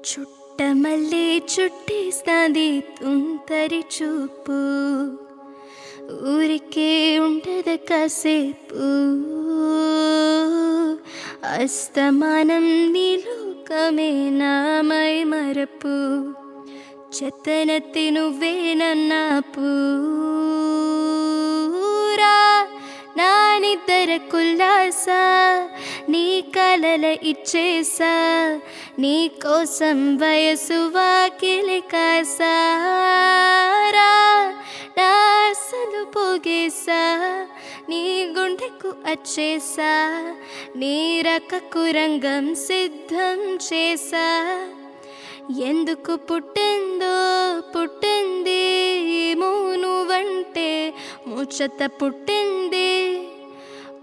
చుట్టమల్లే చుట్టేస్తాంది తుంతరి చూపు, ఊరికే ఉండదు కాసేపు. అస్తమానం నీ లోకమే నామై మరపు, చెత్తనెత్తి నువ్వేనన్నా పూరా. నా నిద్దర కుల్లాసా నీ కలల ఇచ్చేసా, నీ కోసం వయసు వాకిలి కాసారా. నా అసలు పోగేసా నీ గుండెకు అచ్చేసా, నీ రకకు రంగం సిద్ధం చేసా. ఎందుకు పుట్టిందో పుట్టింది నువ్వంటే ముచ్చట పుట్టింది.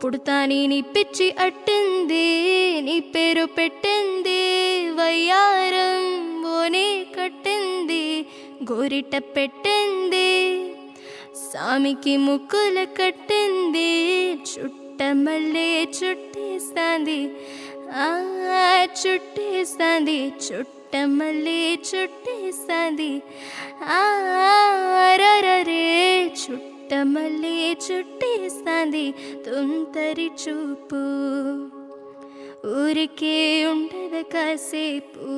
పుడతాని నీ పిచ్చి అట్టింది, నీ పేరు పెట్టింది వయ్యారం ఓనే కట్టింది, గోరిట పెట్టింది సామికి ముక్కుల కట్టింది. చుట్టమల్లే చుట్టేస్తాంది చుట్టేస్తాంది, చుట్టమల్లే చుట్టేస్తాంది రే. చుట్టమల్లే చుట్టేస్తాంది తుంతరి చూపు, ఊరికే ఉండదు కాసేపు.